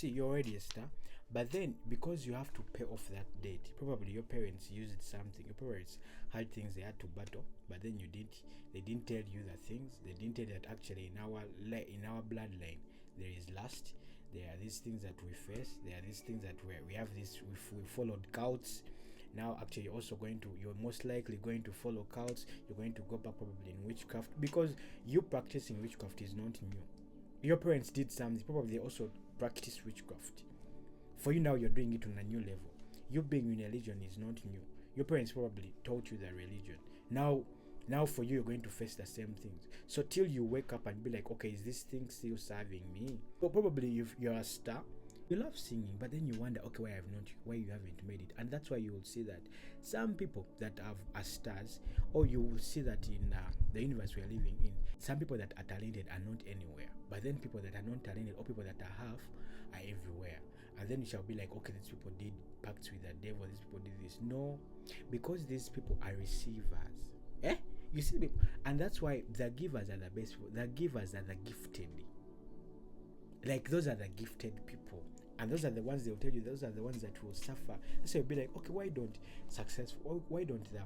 see, you're already a star, but then because you have to pay off that debt, probably your parents used something, your parents had things they had to battle, but then they didn't tell you the things. They didn't tell you that actually in our bloodline there is lust. There are these things that we face. There are these things that we have this. We followed cults. Now actually you're most likely going to follow cults. You're going to go back probably in witchcraft, because you practicing witchcraft is not new. Your parents did something, probably they also practice witchcraft. For you now, you're doing it on a new level. You being in a religion is not new. Your parents probably taught you the religion. Now for you, you're going to face the same things. So till you wake up and be like, okay, is this thing still serving me? But probably if you're a star, you love singing, but then you wonder, okay, why you haven't made it. And that's why you will see that some people that are stars, or you will see that in the universe we are living in, some people that are talented are not anywhere, but then people that are not talented or people that are half are everywhere. And then you shall be like, okay, these people did pacts with the devil, these people did this. No, because these people are receivers. You see people, and that's why the givers are the best people. The givers are the gifted. Like, those are the gifted people, and those are the ones they'll tell you, those are the ones that will suffer. So you'll be like, okay, why don't the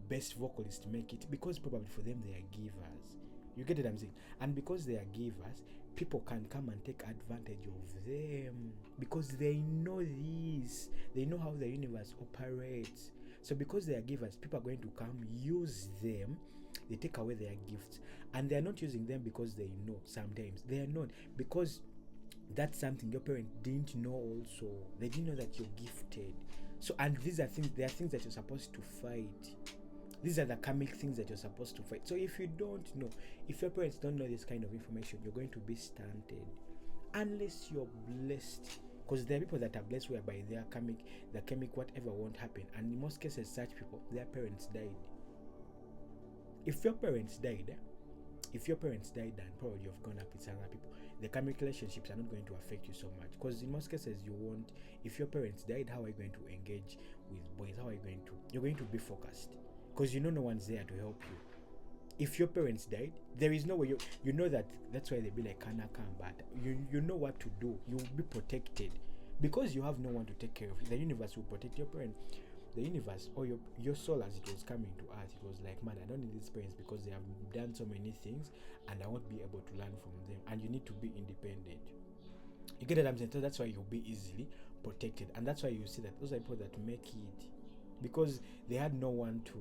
best vocalist make it? Because probably for them they are givers. You get what I'm saying? And because they are givers, people can come and take advantage of them, because they know this. They know how the universe operates. So because they are givers, people are going to come use them. They take away their gifts, and they are not using them because they know. Sometimes they are not, because that's something your parents didn't know. Also, they didn't know that you're gifted. So, and these are things. They are things that you're supposed to fight. These are the karmic things that you're supposed to fight. So if you don't know, if your parents don't know this kind of information, you're going to be stunted, unless you're blessed. Because there are people that are blessed whereby the karmic whatever won't happen, and in most cases such people, their parents died. If your parents died and probably you've gone up with other people, the karmic relationships are not going to affect you so much, because in most cases you won't. If your parents died, how are you going to engage with boys? How are you going to? You're going to be focused, because you know no one's there to help you. If your parents died, there is no way you know that. That's why they be like, "Kana come," but you know what to do. You will be protected, because you have no one to take care of you. The universe will protect your parents. The universe, or your soul, as it was coming to earth, it was like, man, I don't need these parents because they have done so many things, and I won't be able to learn from them. And you need to be independent. You get what I'm saying? So that's why you'll be easily protected, and that's why you see that those are people that make it, because they had no one to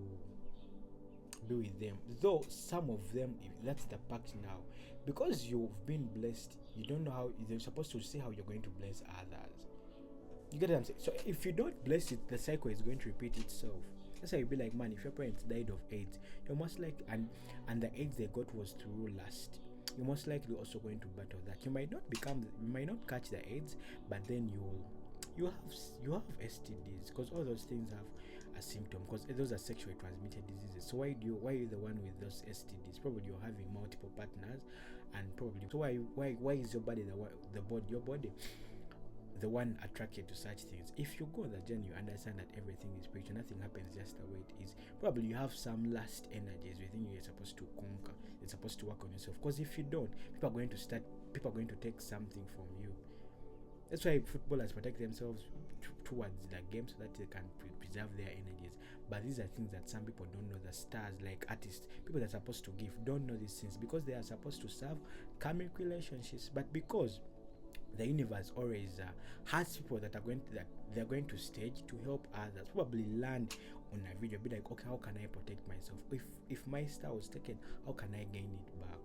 be with them. Though some of them, that's the pact now, because you've been blessed, you don't know how you're supposed to see how you're going to bless others. You get what I'm saying? So if you don't bless it, the cycle is going to repeat itself. That's why you'll be like, man, if your parents died of AIDS, you're most likely, and the AIDS they got was through lust, you're most likely also going to battle that. You might not catch the AIDS, but then you have STDs, because all those things have a symptom, because those are sexually transmitted diseases. So why are you the one with those STDs? Probably you're having multiple partners, and probably so why is your body your body the one attracted to such things? If you go on the journey, you understand that everything is spiritual, nothing happens just the way it is. Probably you have some last energies within you you're supposed to conquer. You're supposed to work on yourself, because if you don't, people are going to take something from you. That's why footballers protect themselves towards the game, so that they can preserve their energies. But these are things that some people don't know. The stars, like artists, people that are supposed to give, don't know these things, because they are supposed to serve karmic relationships. But because the universe always has people that they're going to stage to help others, probably land on a video, be like, okay, how can I protect myself? If my star was taken, how can I gain it back?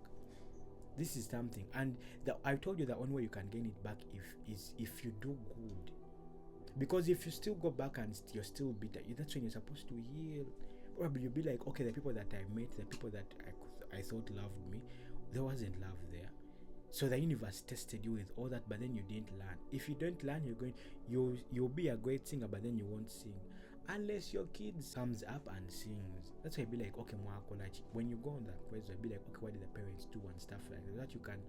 This is something, and I told you that one way you can gain it back is if you do good. Because if you still go back and you're still bitter, that's when you're supposed to heal. Probably you'll be like, okay, the people that I met, the people that I thought loved me, there wasn't love there. So the universe tested you with all that, but then you didn't learn. If you don't learn, you'll be a great singer, but then you won't sing. Unless your kid comes up and sings. That's why you'll be like, okay, when you go on that quiz, you'll be like, okay, what did the parents do and stuff like that. That you can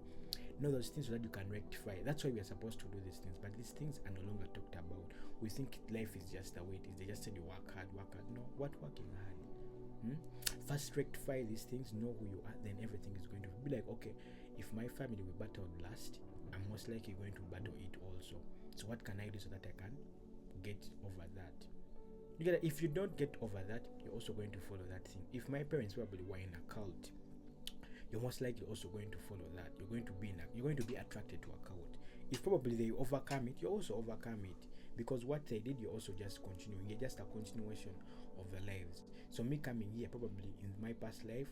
know those things so that you can rectify. That's why we are supposed to do these things. But these things are no longer talked about. We think life is just the way it is. They just said you work hard. No, what working hard? First rectify these things, know who you are, then everything is going to be like, okay, if my family will battle last, I'm most likely going to battle it So what can I do so that I can get over that? You get it? If you don't get over that, you're also going to follow that thing. If my parents probably were in a cult, you're most likely also going to follow that. You're going to be attracted to a cult. If probably they overcome it, you also overcome it, because what they did, you're also just continuing. You're just a continuation of the lives. So me coming here, probably in my past life,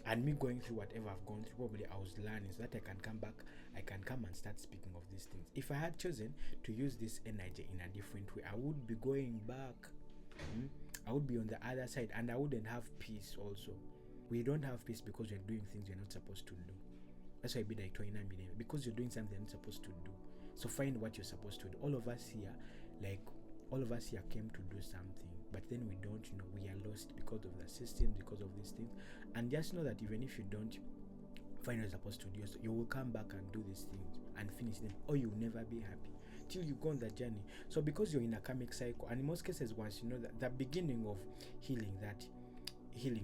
and me going through whatever I've gone through, probably I was learning, so that I can come back, I can come and start speaking of these things. If I had chosen to use this energy in a different way, I would be going back. I would be on the other side, and I wouldn't have peace also. We don't have peace because we're doing things we're not supposed to do. That's why I be like because you're doing something you're not supposed to do. So find what you're supposed to do. All of us here came to do something, but then we don't know. We are lost because of the system, because of these things. And just know that even if you don't find what you're supposed to do, you will come back and do these things and finish them, or you'll never be happy till you go on the journey. So because you're in a karmic cycle, and in most cases, once you know that the beginning of healing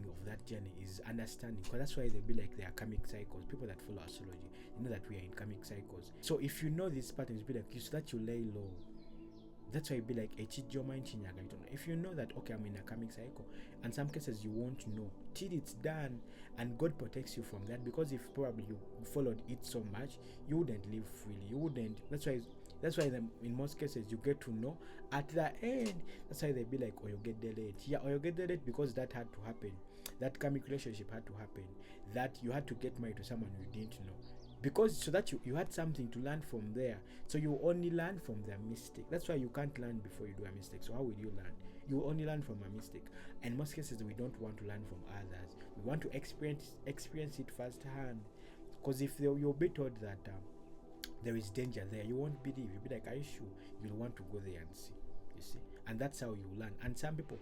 of that journey is understanding, because that's why they be like they are karmic cycles. People that follow astrology, you know that we are in karmic cycles. So if you know these patterns, be like you, so that you lay low. That's why it be like if you know that, okay, I'm in a karmic cycle, and some cases you won't know till it's done, and God protects you from that, because if probably you followed it so much, you wouldn't live freely. You wouldn't. That's why in most cases you get to know at the end. That's why they be like, or you get delayed. Yeah, or you get delayed because that had to happen. That karmic relationship had to happen. That you had to get married to someone you didn't know. Because so that you had something to learn from there. So you only learn from their mistake. That's why you can't learn before you do a mistake. So how will you learn? You only learn from a mistake. And in most cases we don't want to learn from others. We want to experience it firsthand. Because if you'll be told that there is danger there, you won't believe. You'll be like, are you sure? You'll want to go there and see. You see? And that's how you learn. And some people,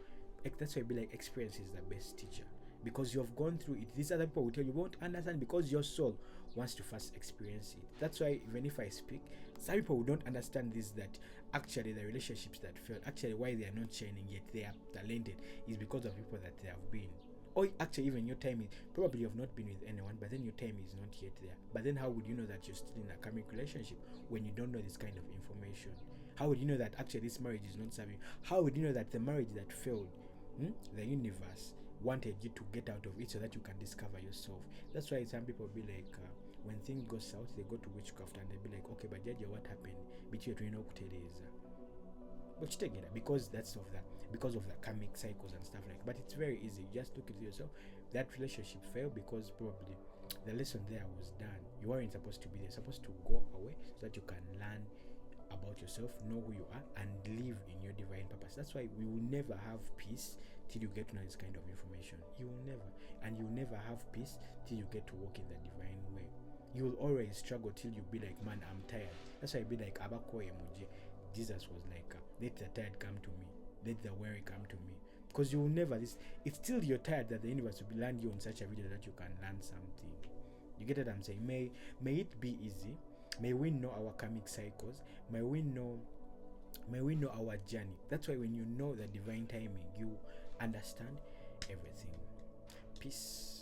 that's why I be like, experience is the best teacher. Because you have gone through it. These other people will tell you won't understand, because your soul wants to first experience it. That's why even if I speak, some people who don't understand this, that actually the relationships that failed, actually why they are not shining yet, they are talented, is because of people that they have been. Or actually even your time is, probably you have not been with anyone, but then your time is not yet there. But then how would you know that you're still in a karmic relationship when you don't know this kind of information? How would you know that actually this marriage is not serving? How would you know that the marriage that failed, the universe wanted you to get out of it so that you can discover yourself? That's why some people be like, when things go south, they go to witchcraft and they be like, okay, but Jaja, what happened? Because because of the karmic cycles and stuff like that. But it's very easy. You just look at yourself. That relationship failed because probably the lesson there was done. You weren't supposed to be there. You're supposed to go away so that you can learn about yourself, know who you are, and live in your divine purpose. That's why we will never have peace till you get to know this kind of information. You will never. And you will never have peace till you get to walk in the divine way. You will always struggle till you be like, man, I'm tired. That's why I be like, Abakoye Muje. Jesus was like, let the tired come to me. Let the weary come to me. Because you will never, it's still you're tired that the universe will land you on such a video that you can learn something. You get what I'm saying? May it be easy. May we know our karmic cycles. May we know our journey. That's why when you know the divine timing, you understand everything. Peace.